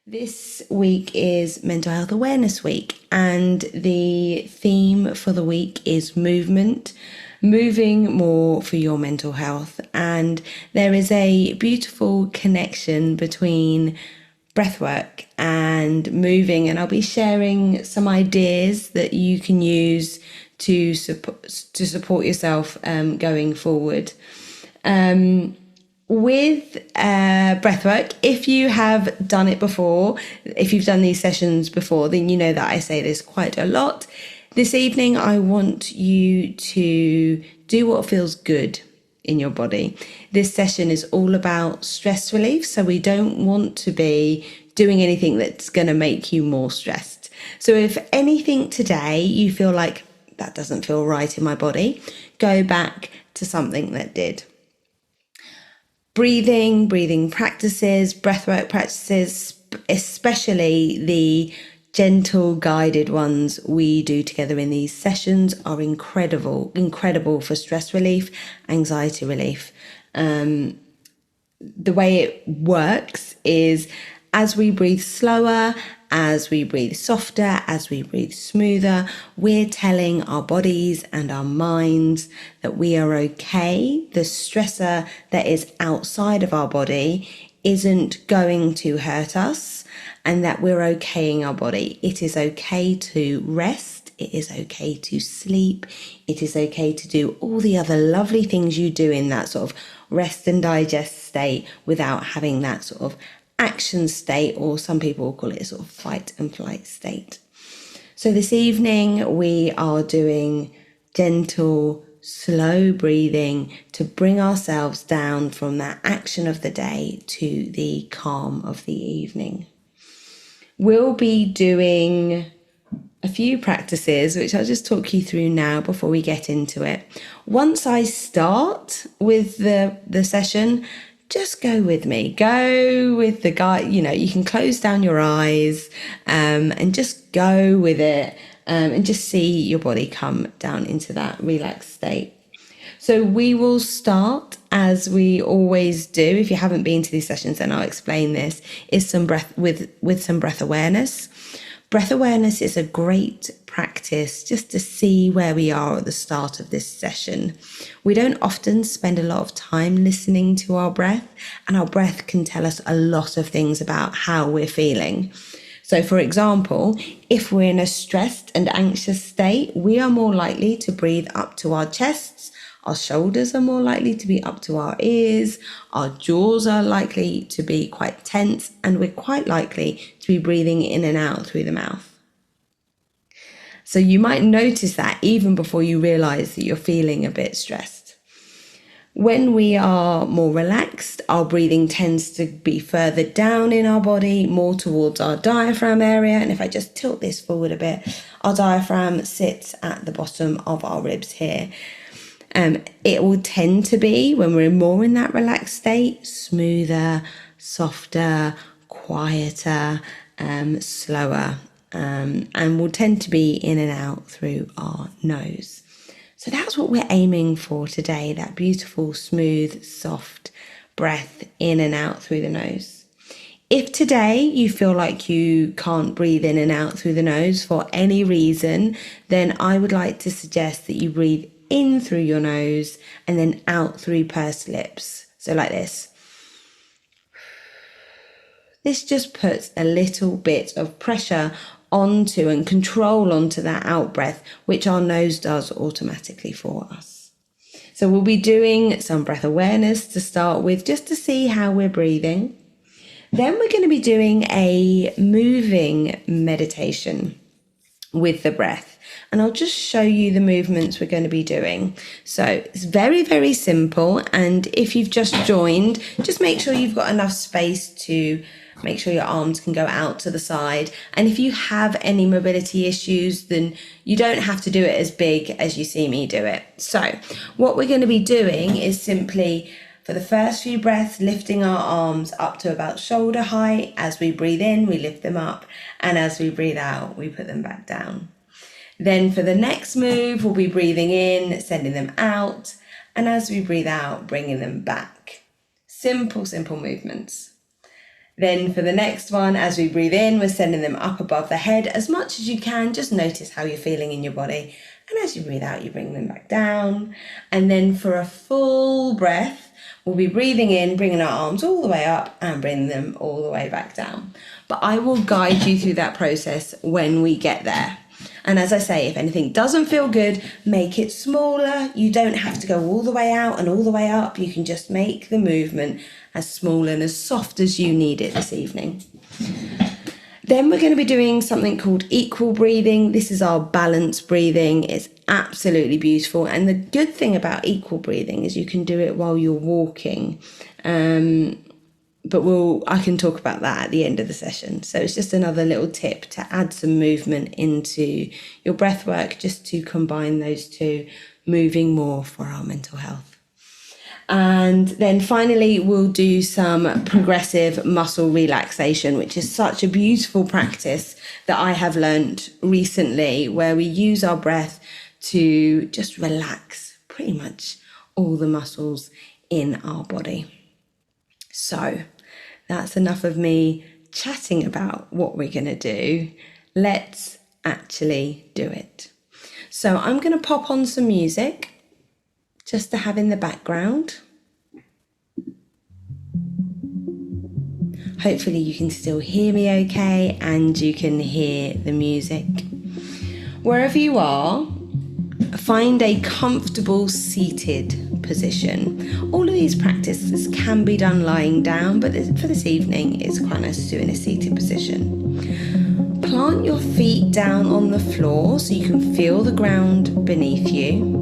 This week is Mental Health Awareness Week, and the theme for the week is movement, moving more for your mental health. And there is a beautiful connection between breathwork and moving, and I'll be sharing some ideas that you can use to support yourself going forward. With breathwork, if you have done it before, if you've done these sessions before, then you know that I say this quite a lot. This evening, I want you to do what feels good in your body. This session is all about stress relief, so we don't want to be doing anything that's going to make you more stressed. So if anything today you feel like that doesn't feel right in my body, go back to something that did. Breathing practices, breathwork practices, especially the gentle guided ones we do together in these sessions, are incredible for stress relief, anxiety relief. The way it works is as we breathe slower, as we breathe softer, as we breathe smoother, we're telling our bodies and our minds that we are okay. The stressor that is outside of our body isn't going to hurt us, and that we're okay in our body. It is okay to rest. It is okay to sleep. It is okay to do all the other lovely things you do in that sort of rest and digest state without having that sort of action state, or some people call it a sort of fight and flight state. So this evening we are doing gentle, slow breathing to bring ourselves down from that action of the day to the calm of the evening. We'll be doing a few practices, which I'll just talk you through now before we get into it. Once I start with the session, just go with me. Go with the guide. You can close down your eyes and just go with it and just see your body come down into that relaxed state. So we will start, as we always do. If you haven't been to these sessions, then I'll explain this, is some breath with some breath awareness. Breath awareness is a great practice just to see where we are at the start of this session. We don't often spend a lot of time listening to our breath, and our breath can tell us a lot of things about how we're feeling. So, for example, if we're in a stressed and anxious state, we are more likely to breathe up to our chests. Our shoulders are more likely to be up to our ears. Our jaws are likely to be quite tense, and we're quite likely to be breathing in and out through the mouth. So you might notice that even before you realize that you're feeling a bit stressed. When we are more relaxed, our breathing tends to be further down in our body, more towards our diaphragm area. And if I just tilt this forward a bit, our diaphragm sits at the bottom of our ribs here. It will tend to be, when we're more in that relaxed state, smoother, softer, quieter, slower, and will tend to be in and out through our nose. So that's what we're aiming for today, that beautiful, smooth, soft breath in and out through the nose. If today you feel like you can't breathe in and out through the nose for any reason, then I would like to suggest that you breathe in through your nose and then out through pursed lips. So like this. This just puts a little bit of pressure onto and control onto that out breath, which our nose does automatically for us. So we'll be doing some breath awareness to start with, just to see how we're breathing. Then we're going to be doing a moving meditation with the breath. And I'll just show you the movements we're going to be doing. So it's very, very simple. And if you've just joined, just make sure you've got enough space to make sure your arms can go out to the side. And if you have any mobility issues, then you don't have to do it as big as you see me do it. So what we're going to be doing is simply, for the first few breaths, lifting our arms up to about shoulder height. As we breathe in, we lift them up. And as we breathe out, we put them back down. Then for the next move, we'll be breathing in, sending them out. And as we breathe out, bringing them back. Simple, simple movements. Then for the next one, as we breathe in, we're sending them up above the head as much as you can. Just notice how you're feeling in your body. And as you breathe out, you bring them back down. And then for a full breath, we'll be breathing in, bringing our arms all the way up and bringing them all the way back down. But I will guide you through that process when we get there. And as I say, if anything doesn't feel good, make it smaller. You don't have to go all the way out and all the way up. You can just make the movement as small and as soft as you need it this evening. Then we're going to be doing something called equal breathing. This is our balance breathing. It's absolutely beautiful. And the good thing about equal breathing is you can do it while you're walking. But I can talk about that at the end of the session. So it's just another little tip to add some movement into your breath work, just to combine those two, moving more for our mental health. And then finally, we'll do some progressive muscle relaxation, which is such a beautiful practice that I have learned recently, where we use our breath to just relax pretty much all the muscles in our body. So that's enough of me chatting about what we're going to do. Let's actually do it. So I'm going to pop on some music just to have in the background. Hopefully you can still hear me okay and you can hear the music. Wherever you are, find a comfortable seated position. All of these practices can be done lying down, but for this evening, it's quite nice to do in a seated position. Plant your feet down on the floor so you can feel the ground beneath you.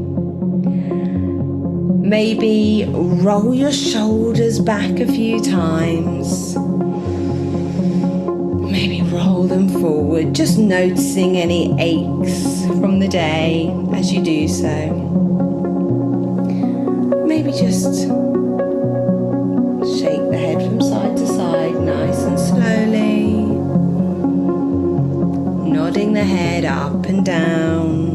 Maybe roll your shoulders back a few times. Maybe roll them forward, just noticing any aches from the day as you do so. Maybe just shake the head from side to side, nice and slowly. Nodding the head up and down.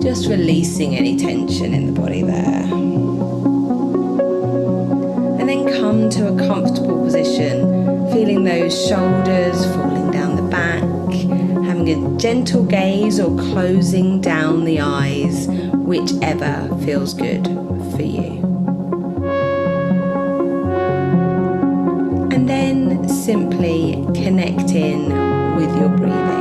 Just releasing any tension in the body there. And then come to a comfortable position, feeling those shoulders falling down the back, having a gentle gaze or closing down the eyes, whichever feels good for you. And then simply connect in with your breathing.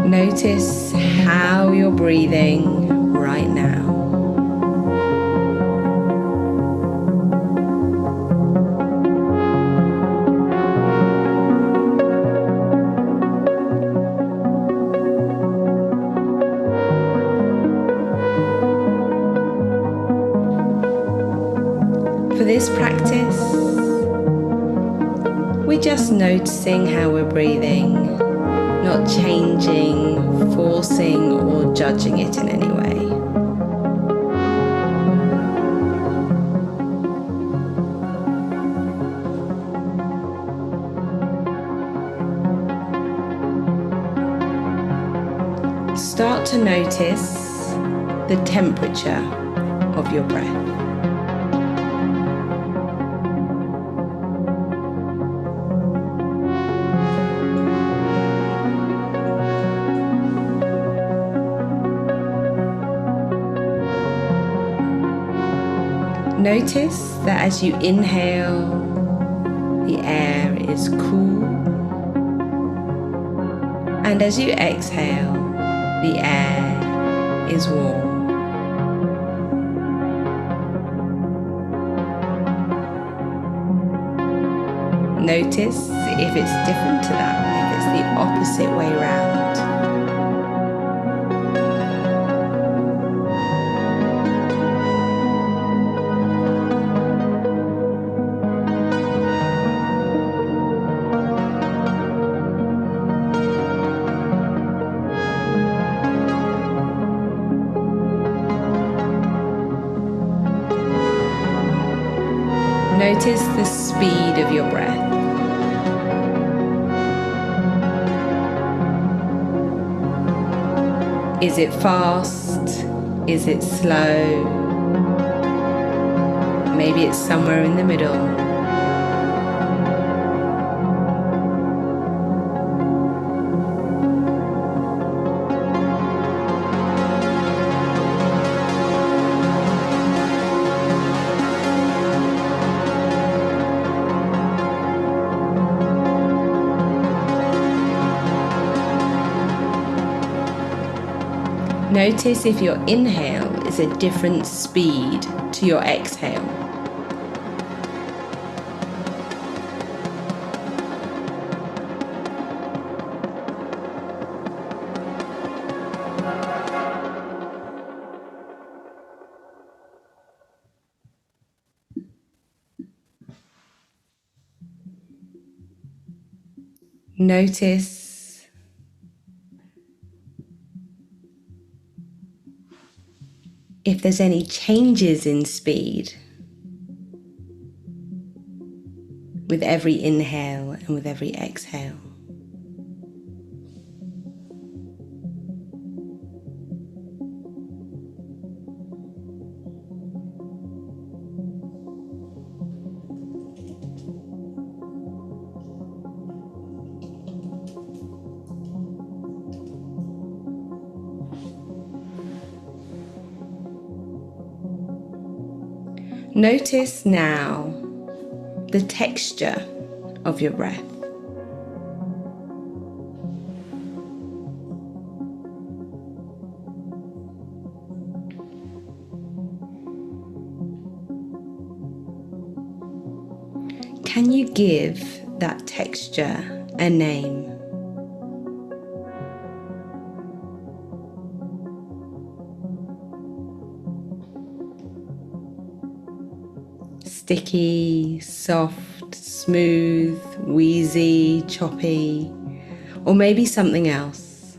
Notice how you're breathing right now. For this practice, we're just noticing how we're breathing, not changing, forcing, or judging it in any way. Start to notice the temperature of your breath. Notice that as you inhale, the air is cool, and as you exhale, the air is warm. Notice if it's different to that, if it's the opposite way round. Notice the speed of your breath. Is it fast? Is it slow? Maybe it's somewhere in the middle. Notice if your inhale is a different speed to your exhale. Notice if there's any changes in speed with every inhale and with every exhale. Notice now the texture of your breath. Can you give that texture a name? Sticky, soft, smooth, wheezy, choppy, or maybe something else.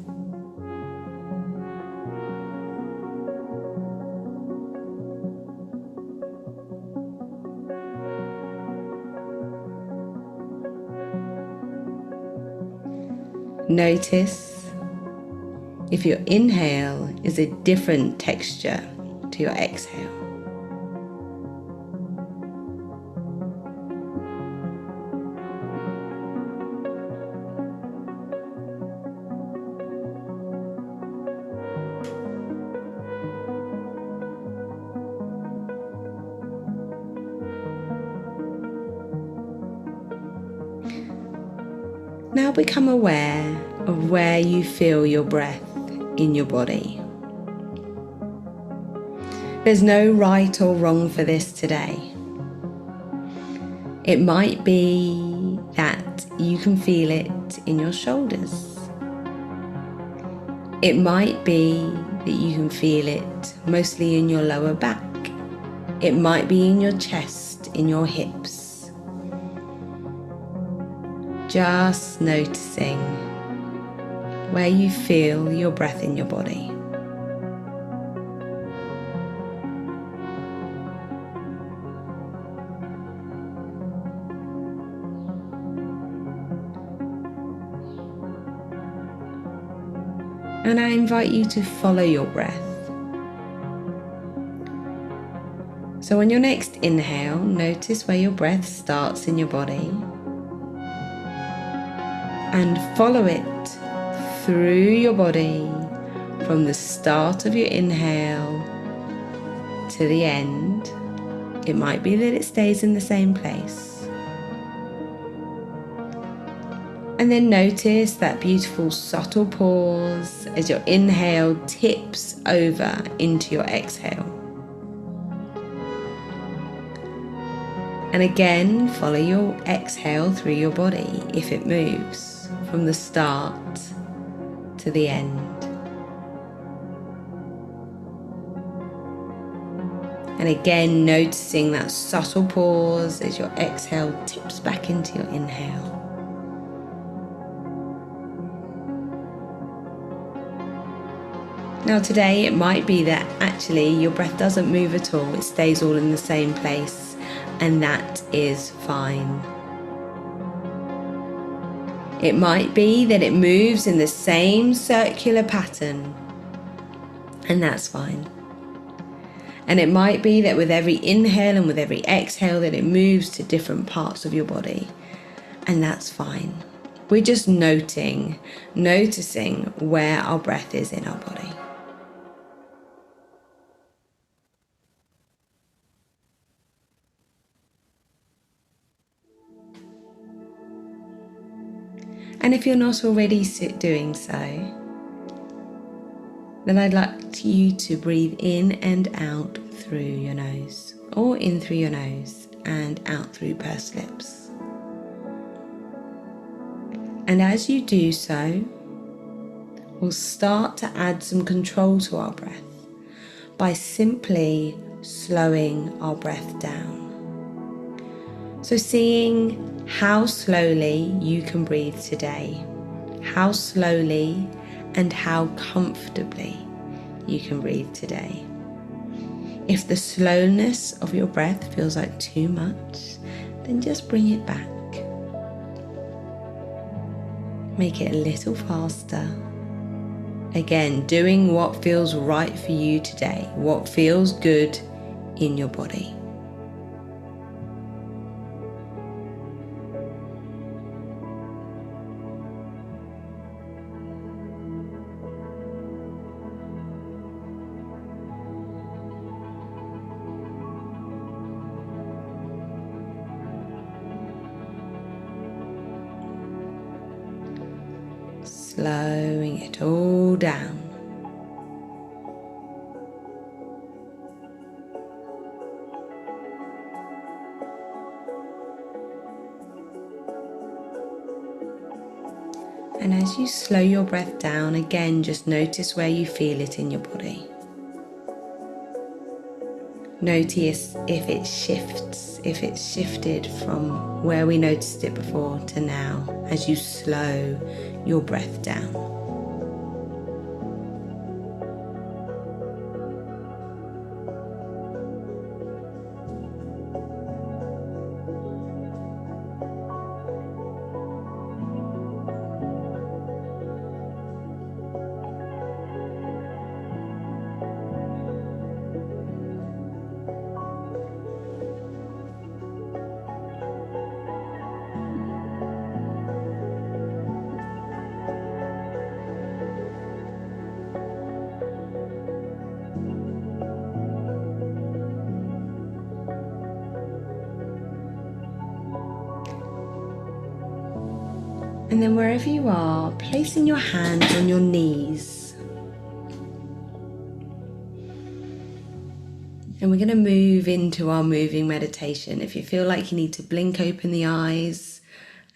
Notice if your inhale is a different texture to your exhale. Now become aware of where you feel your breath in your body. There's no right or wrong for this today. It might be that you can feel it in your shoulders. It might be that you can feel it mostly in your lower back. It might be in your chest, in your hips. Just noticing where you feel your breath in your body. And I invite you to follow your breath. So on your next inhale, notice where your breath starts in your body. And follow it through your body from the start of your inhale to the end. It might be that it stays in the same place. And then notice that beautiful subtle pause as your inhale tips over into your exhale. And again, follow your exhale through your body if it moves from the start to the end. And again, noticing that subtle pause as your exhale tips back into your inhale. Now today it might be that actually your breath doesn't move at all, it stays all in the same place, and that is fine. It might be that it moves in the same circular pattern, And that's fine. And it might be that with every inhale and with every exhale that it moves to different parts of your body. And that's fine. We're just noticing where our breath is in our body. And if you're not already doing so, then I'd like you to breathe in and out through your nose, or in through your nose and out through pursed lips. And as you do so, we'll start to add some control to our breath by simply slowing our breath down. So seeing how slowly you can breathe today, how slowly and how comfortably you can breathe today. If the slowness of your breath feels like too much, then just bring it back. Make it a little faster. Again, doing what feels right for you today, what feels good in your body. Slowing it all down. And as you slow your breath down, again, just notice where you feel it in your body. Notice if it shifts, if it's shifted from where we noticed it before to now, as you slow your breath down. And then wherever you are, placing your hands on your knees. And we're going to move into our moving meditation. If you feel like you need to blink open the eyes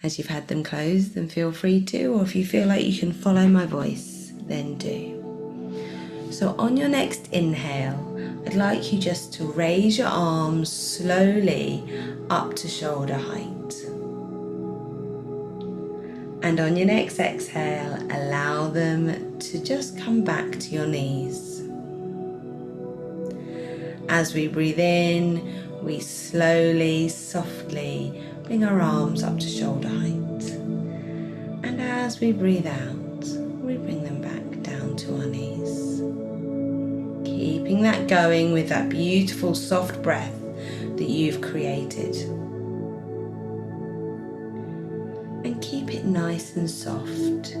as you've had them closed, then feel free to. Or if you feel like you can follow my voice, then do. So on your next inhale, I'd like you just to raise your arms slowly up to shoulder height. And on your next exhale, allow them to just come back to your knees. As we breathe in, we slowly, softly bring our arms up to shoulder height. And as we breathe out, we bring them back down to our knees. Keeping that going with that beautiful soft breath that you've created. And keep it nice and soft.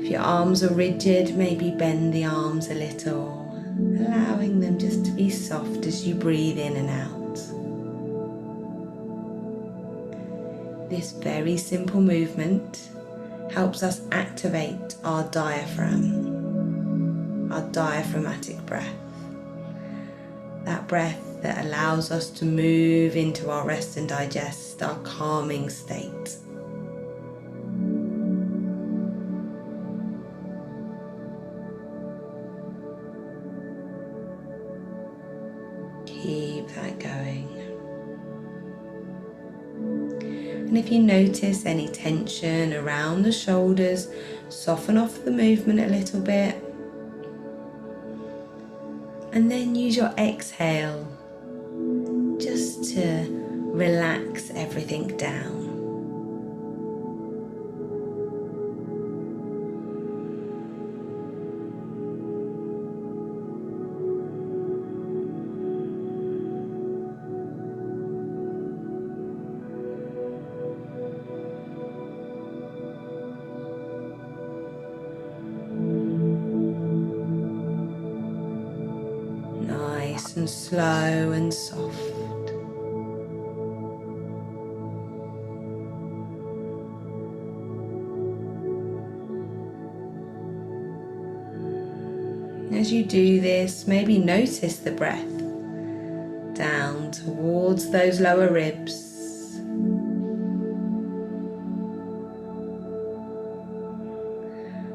If your arms are rigid, maybe bend the arms a little, allowing them just to be soft as you breathe in and out. This very simple movement helps us activate our diaphragm, our diaphragmatic breath. That breath that allows us to move into our rest and digest, our calming state. Keep that going. And if you notice any tension around the shoulders, soften off the movement a little bit. And then use your exhale just to relax everything down. and slow and soft. As you do this, maybe notice the breath down towards those lower ribs.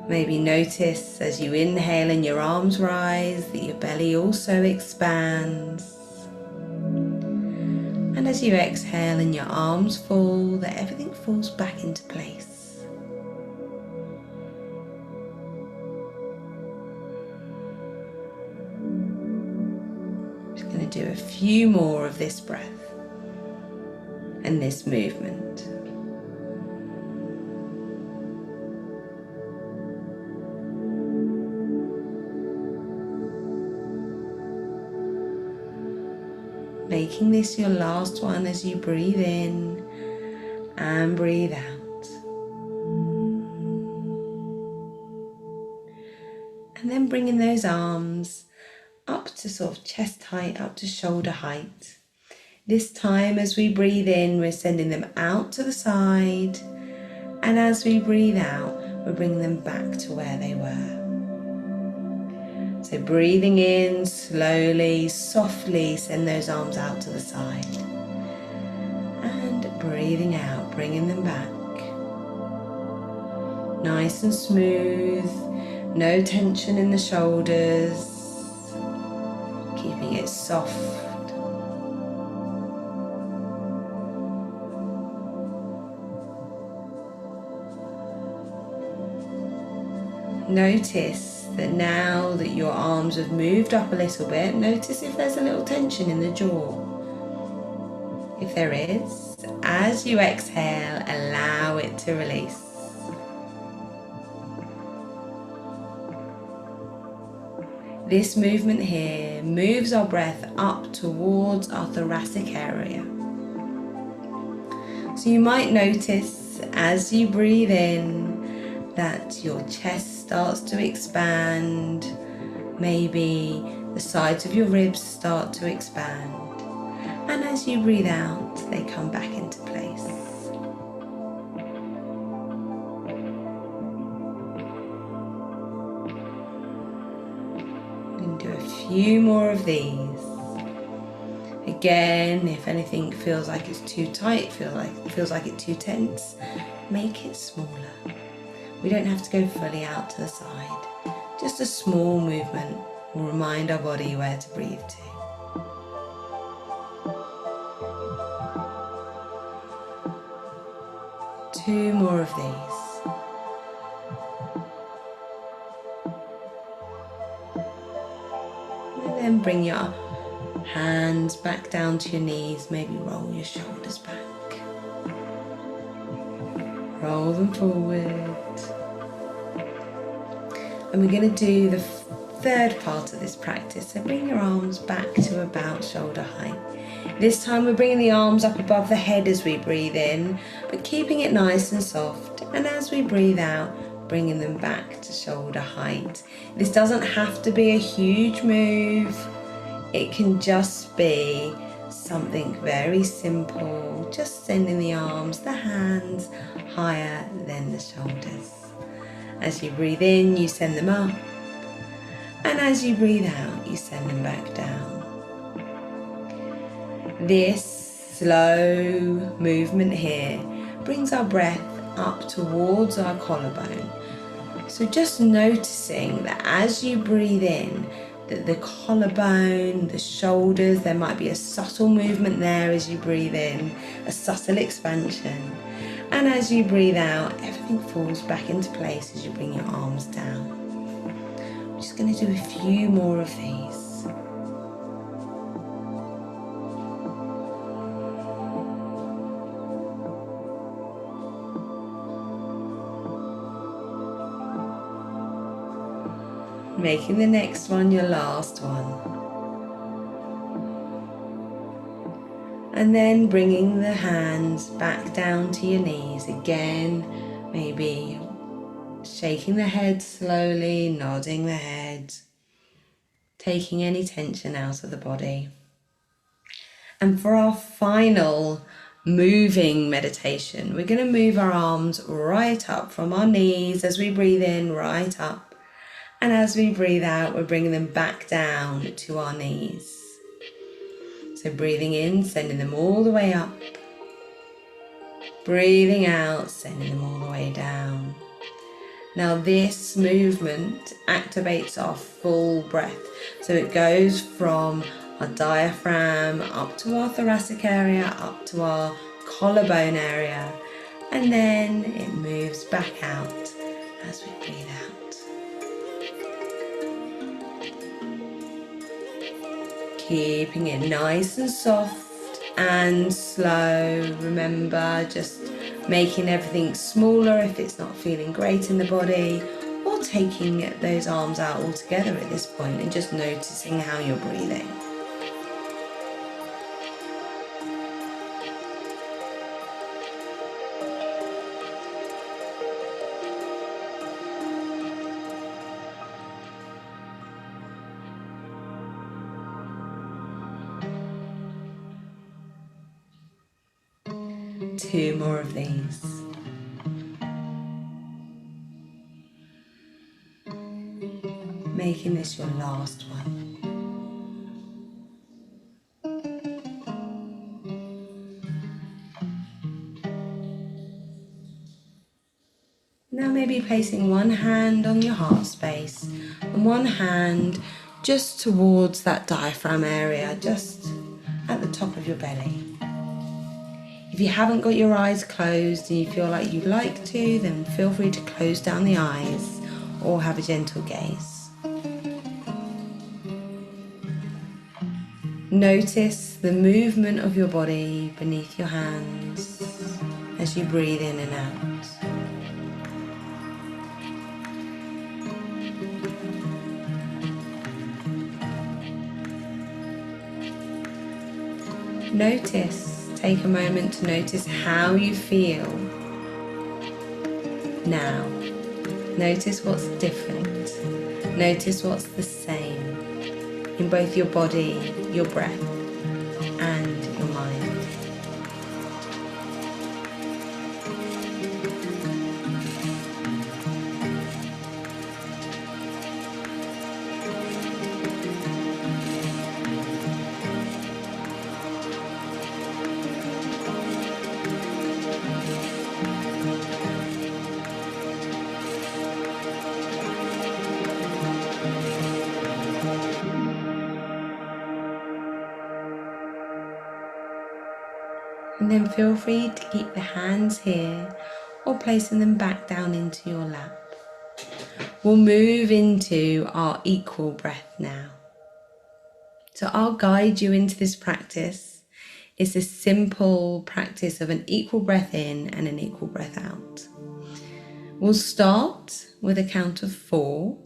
Maybe notice as you inhale and your arms rise that your belly also expands. And as you exhale and your arms fall, that everything falls back into place. Just going to do a few more of this breath and this movement. Making this your last one as you breathe in and breathe out. And then bringing those arms up to sort of chest height, up to shoulder height. This time as we breathe in, we're sending them out to the side. And as we breathe out, we're bringing them back to where they were. So breathing in, slowly, softly, send those arms out to the side. And breathing out, bringing them back. Nice and smooth, no tension in the shoulders. Keeping it soft. Notice that now that your arms have moved up a little bit, notice if there's a little tension in the jaw. If there is, as you exhale, allow it to release. This movement here moves our breath up towards our thoracic area. So you might notice as you breathe in that your chest starts to expand. Maybe the sides of your ribs start to expand. And as you breathe out, they come back into place. And do a few more of these. Again, if anything feels like it's too tight, feels like it's too tense, make it smaller. We don't have to go fully out to the side. Just a small movement will remind our body where to breathe to. Two more of these. And then bring your hands back down to your knees. Maybe roll your shoulders back. Roll them forward. And we're going to do the third part of this practice. So bring your arms back to about shoulder height. This time we're bringing the arms up above the head as we breathe in, but keeping it nice and soft. And as we breathe out, bringing them back to shoulder height. This doesn't have to be a huge move. It can just be something very simple. Just sending the arms, the hands higher than the shoulders. As you breathe in, you send them up. And as you breathe out, you send them back down. This slow movement here brings our breath up towards our collarbone. So just noticing that as you breathe in, that the collarbone, the shoulders, there might be a subtle movement there as you breathe in, a subtle expansion. And as you breathe out, everything falls back into place as you bring your arms down. I'm just going to do a few more of these. Making the next one your last one. And then bringing the hands back down to your knees. Again, maybe shaking the head slowly, nodding the head. taking any tension out of the body. And for our final moving meditation, we're going to move our arms right up from our knees as we breathe in, right up. And as we breathe out, we're bringing them back down to our knees. So breathing in, sending them all the way up. Breathing out, sending them all the way down. Now this movement activates our full breath. So it goes from our diaphragm up to our thoracic area, up to our collarbone area, and then it moves back out as we breathe out. Keeping it nice and soft and slow. Remember, just making everything smaller if it's not feeling great in the body, or taking those arms out altogether at this point and just noticing how you're breathing. Two more of these. Making this your last one. Now maybe placing one hand on your heart space and one hand just towards that diaphragm area, just at the top of your belly. If you haven't got your eyes closed and you feel like you'd like to, then feel free to close down the eyes or have a gentle gaze. Notice the movement of your body beneath your hands as you breathe in and out. Take a moment to notice how you feel now. Notice what's different. Notice what's the same in both your body, your breath, and your mind. And then feel free to keep the hands here or placing them back down into your lap. We'll move into our equal breath now. So I'll guide you into this practice. It's a simple practice of an equal breath in and an equal breath out. We'll start with a count of 4,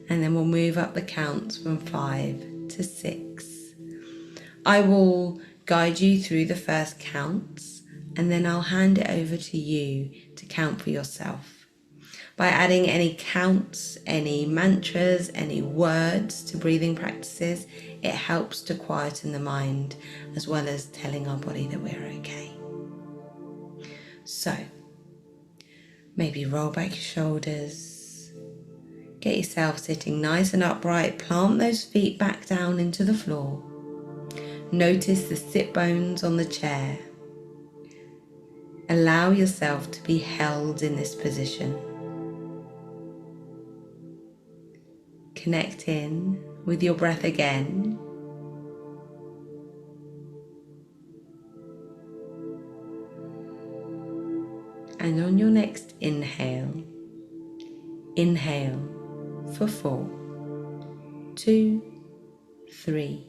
and then we'll move up the counts from 5 to 6. I will guide you through the first counts, and then I'll hand it over to you to count for yourself. By adding any counts, any mantras, any words to breathing practices, it helps to quieten the mind as well as telling our body that we're okay. So, maybe roll back your shoulders, get yourself sitting nice and upright, plant those feet back down into the floor. Notice the sit bones on the chair. Allow yourself to be held in this position. Connect in with your breath again. And on your next inhale, inhale for 4, 2, 3,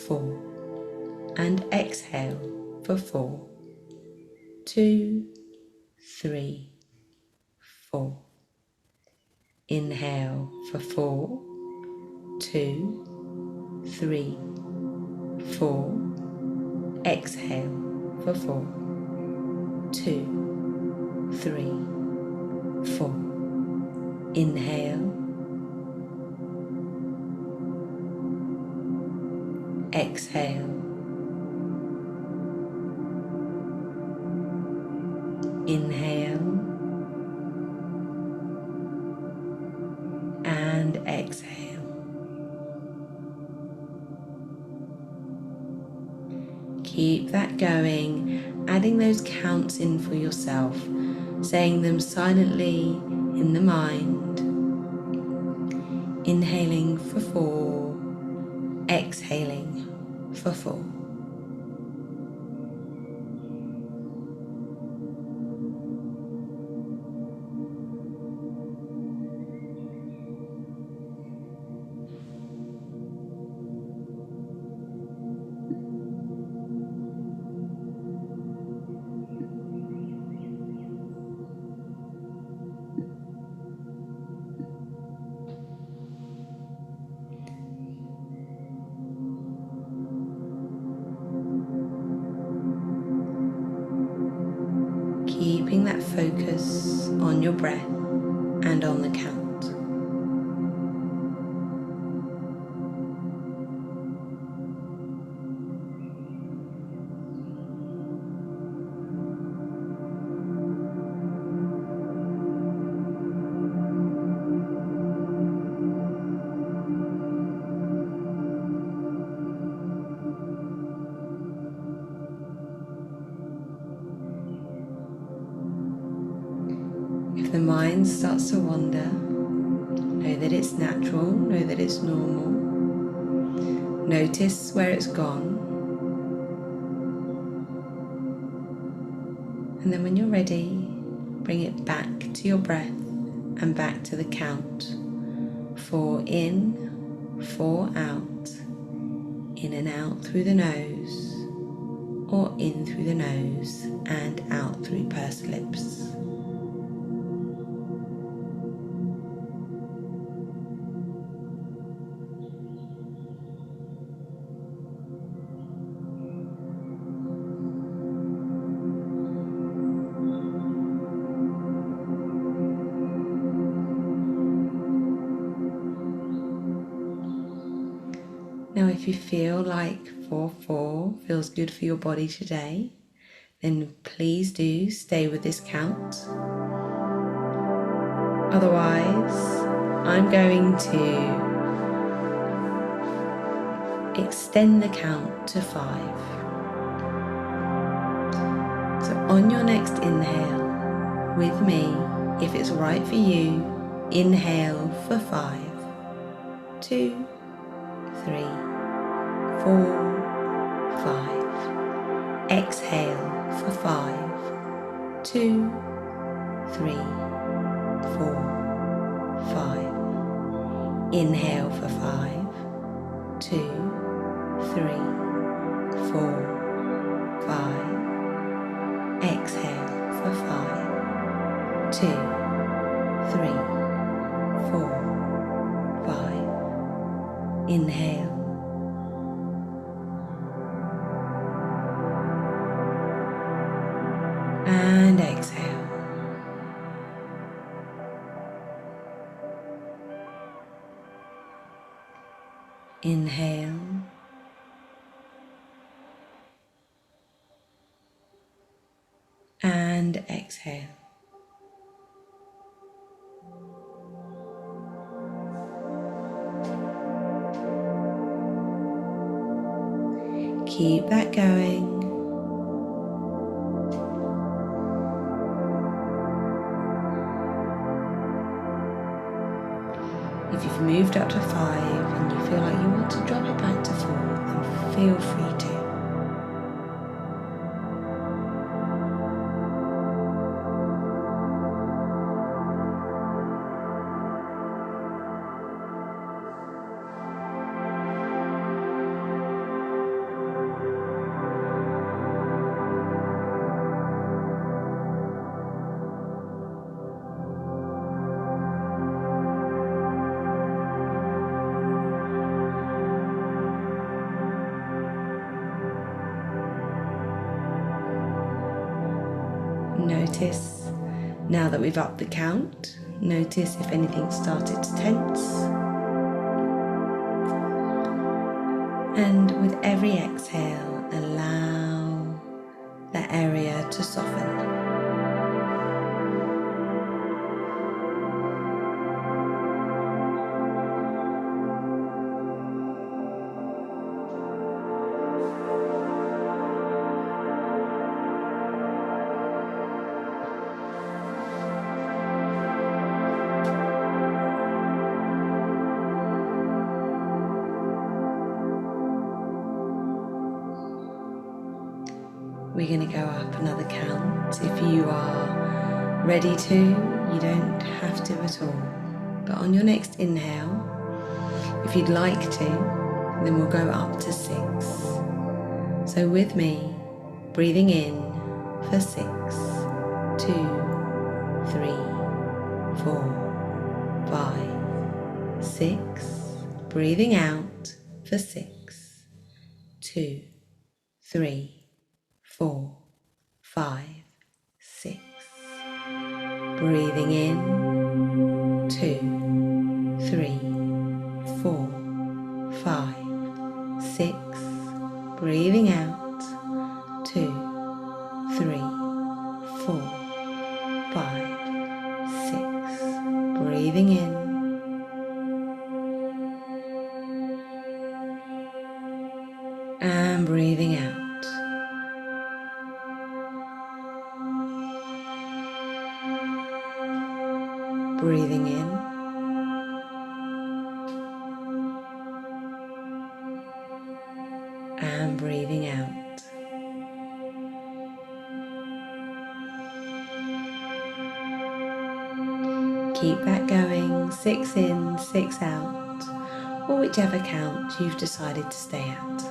4, and exhale for 4, 2, 3, 4. Inhale for 4, 2, 3, 4. Exhale for 4, 2, 3, 4. Inhale exhale, inhale, and exhale. Keep that going, adding those counts in for yourself, saying them silently in the mind. Inhaling for 4, exhaling for 4. Keeping that focus on your breath and on the count. If the mind starts to wander, know that it's natural, know that it's normal. Notice where it's gone. And then when you're ready, bring it back to your breath and back to the count. 4 in, 4 out. In and out through the nose, or in through the nose and out through pursed lips. Now if you feel like 4-4 feels good for your body today, then please do stay with this count. Otherwise, I'm going to extend the count to 5. So on your next inhale, with me, if it's right for you, inhale for 5, 2, 3, 4, 5. Exhale for 5, 2, 3, 4, 5. Inhale for 5, 2, 3, 4, 5. Exhale for 5, 2, 3, 4, 5. Inhale. And exhale. Inhale. And exhale. Keep that going. If you've moved up to 5 and you feel like you want to drop it back to 4, then feel free to. Notice, now that we've upped the count, notice if anything started to tense. And with every exhale, allow that area to soften. We're going to go up another count. If you are ready to, you don't have to at all. But on your next inhale, if you'd like to, then we'll go up to 6. So with me, breathing in for 6, 2, 3, 4, 5, 6. Breathing out for 6, 2, 3, 4, 5, 6. Breathing in, 2, 3, 4, 5, 6. Breathing out, 2, 3, 4, 5, 6. Breathing in. And breathing out. Breathing in and breathing out. Keep that going, 6 in, 6 out, or whichever count you've decided to stay at.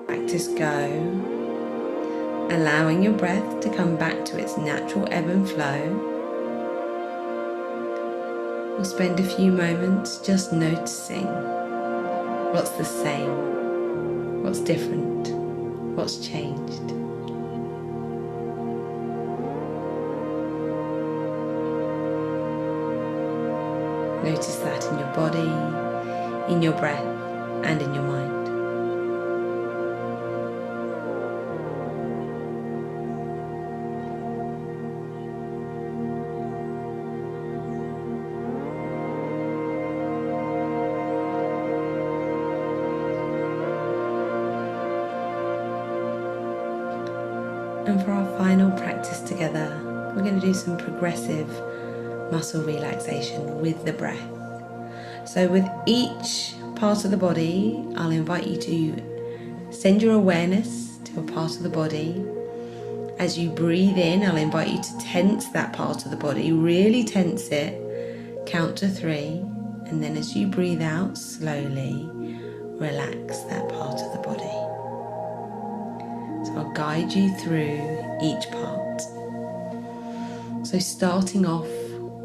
Practice go, allowing your breath to come back to its natural ebb and flow. We'll spend a few moments just noticing what's the same, what's different, what's changed. Notice that in your body, in your breath, and in your mind. And for our final practice together, we're going to do some progressive muscle relaxation with the breath. So with each part of the body, I'll invite you to send your awareness to a part of the body. As you breathe in, I'll invite you to tense that part of the body, really tense it, count to 3, and then as you breathe out, slowly relax that part of the body. So I'll guide you through each part. So starting off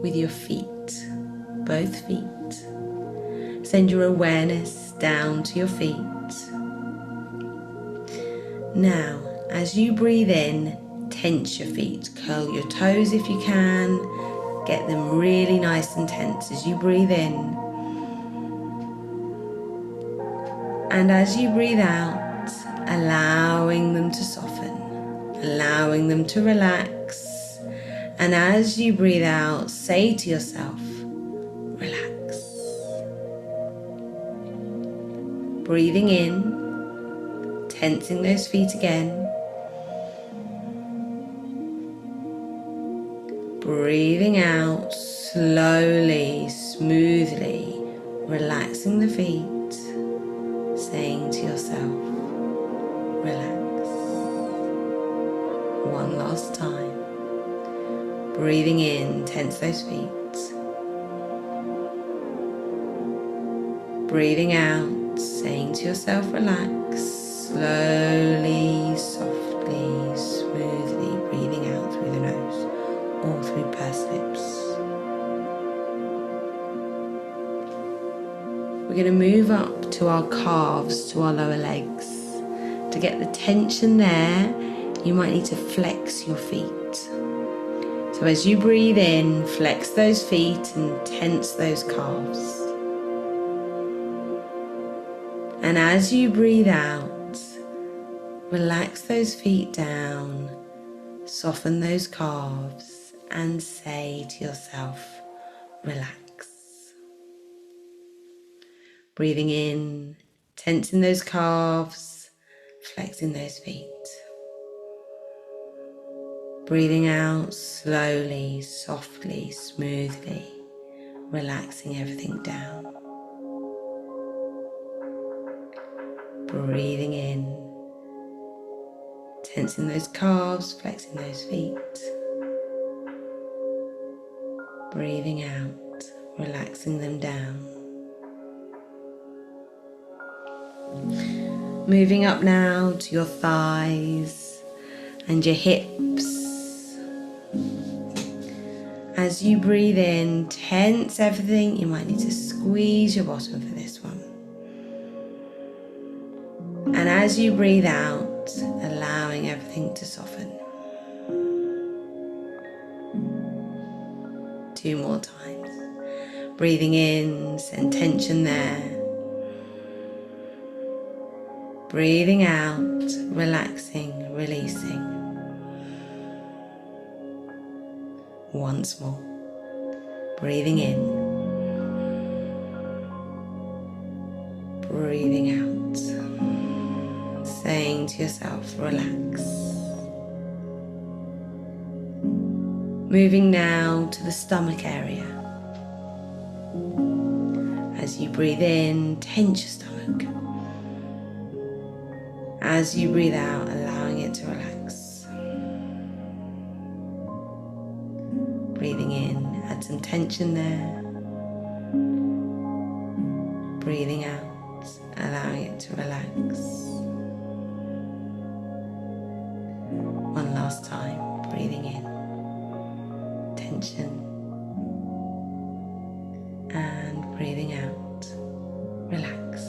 with your feet, both feet. Send your awareness down to your feet. Now, as you breathe in, tense your feet. Curl your toes if you can. Get them really nice and tense as you breathe in. And as you breathe out, allowing them to soften, allowing them to relax. And as you breathe out, say to yourself, relax. Breathing in, tensing those feet again. Breathing out, slowly, smoothly, relaxing the feet, saying to yourself, relax. One last time. Breathing in, tense those feet. Breathing out, saying to yourself, relax. Slowly, softly, smoothly, breathing out through the nose or through pursed lips. We're going to move up to our calves, to our lower legs. To get the tension there, you might need to flex your feet. So as you breathe in, flex those feet and tense those calves. And as you breathe out, relax those feet down, soften those calves, and say to yourself, relax. Breathing in, tensing those calves, flexing those feet. Breathing out slowly, softly, smoothly, relaxing everything down. Breathing in, tensing those calves, flexing those feet. Breathing out, relaxing them down. Moving up now to your thighs and your hips. As you breathe in, tense everything. You might need to squeeze your bottom for this one. And as you breathe out, allowing everything to soften. 2 more times. Breathing in, send tension there. Breathing out, relaxing, releasing. Once more. Breathing in. Breathing out. Saying to yourself, relax. Moving now to the stomach area. As you breathe in, tense your stomach. As you breathe out, allowing it to relax. Breathing in, add some tension there. Breathing out, allowing it to relax. One last time, breathing in, tension, and breathing out, relax.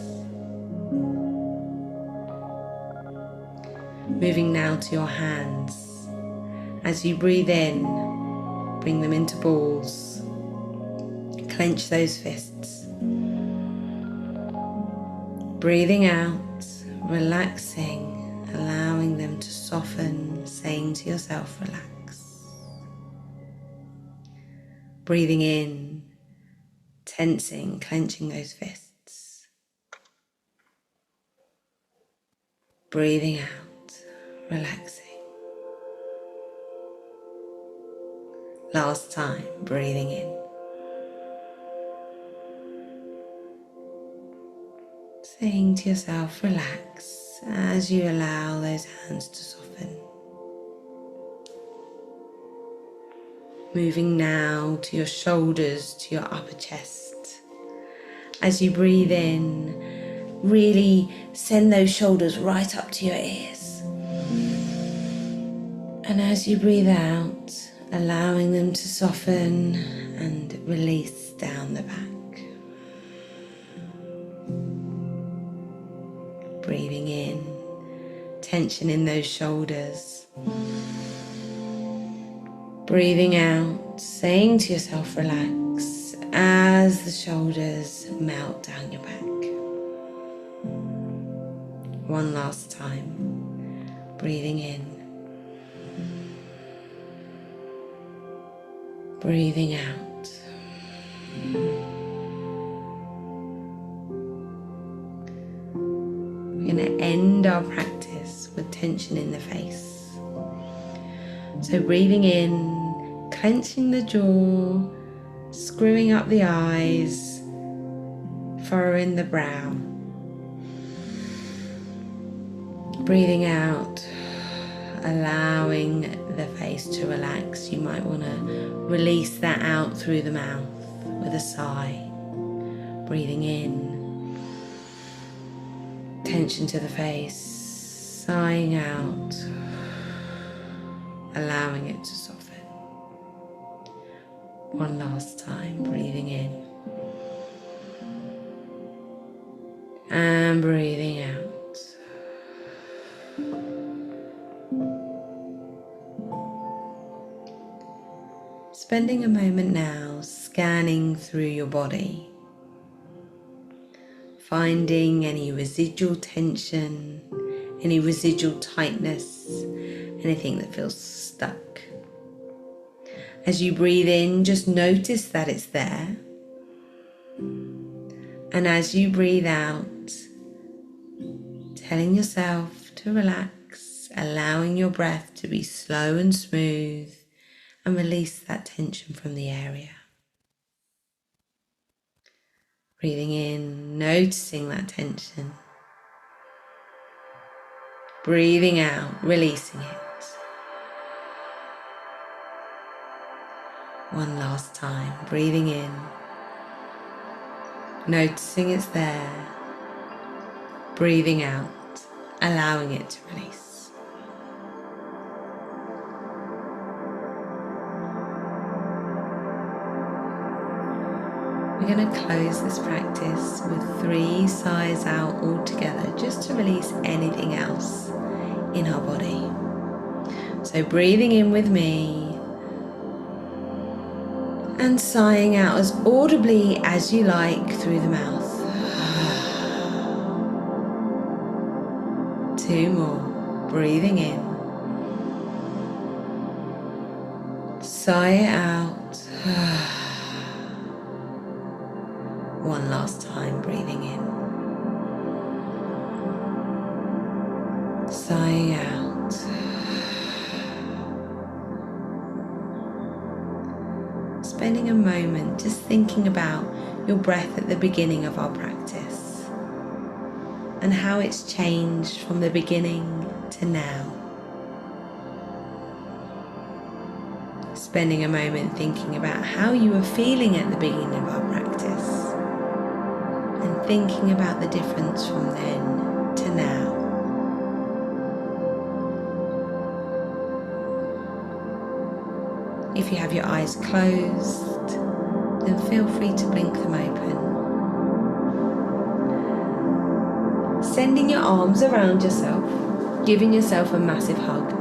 Moving now to your hands. As you breathe in, bring them into balls. Clench those fists. Breathing out, relaxing, allowing them to soften, saying to yourself, relax. Breathing in, tensing, clenching those fists. Breathing out, relaxing. Last time, breathing in. Saying to yourself, relax, as you allow those hands to soften. Moving now to your shoulders, to your upper chest. As you breathe in, really send those shoulders right up to your ears. And as you breathe out, allowing them to soften and release down the back. Breathing in, tension in those shoulders. Breathing out, saying to yourself, relax, as the shoulders melt down your back. One last time. Breathing in. Breathing out. We're going to end our practice with tension in the face. So breathing in, clenching the jaw, screwing up the eyes, furrowing the brow. Breathing out, allowing the face to relax. You might want to release that out through the mouth with a sigh. Breathing in, tension to the face, sighing out, allowing it to soften. One last time, breathing in and breathing out. Spending a moment now scanning through your body, finding any residual tension, any residual tightness, anything that feels stuck. As you breathe in, just notice that it's there. And as you breathe out, telling yourself to relax, allowing your breath to be slow and smooth, and release that tension from the area. Breathing in, noticing that tension. Breathing out, releasing it. One last time, breathing in, noticing it's there. Breathing out, allowing it to release. We're going to close this practice with 3 sighs out all together, just to release anything else in our body. So breathing in with me and sighing out as audibly as you like through the mouth. 2 more. Breathing in. Sigh it out. One last time, breathing in. Sighing out. Spending a moment just thinking about your breath at the beginning of our practice and how it's changed from the beginning to now. Spending a moment thinking about how you were feeling at the beginning of our practice and thinking about the difference from then to now. If you have your eyes closed, then feel free to blink them open. Sending your arms around yourself, giving yourself a massive hug.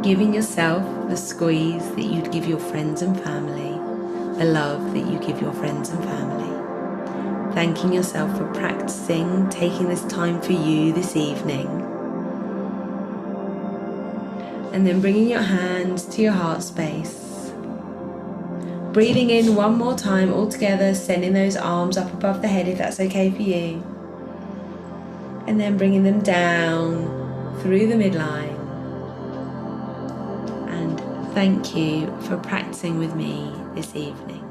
Giving yourself the squeeze that you'd give your friends and family, the love that you give your friends and family. Thanking yourself for practicing, taking this time for you this evening. And then bringing your hands to your heart space. Breathing in one more time all together, sending those arms up above the head if that's okay for you. And then bringing them down through the midline. And thank you for practicing with me this evening.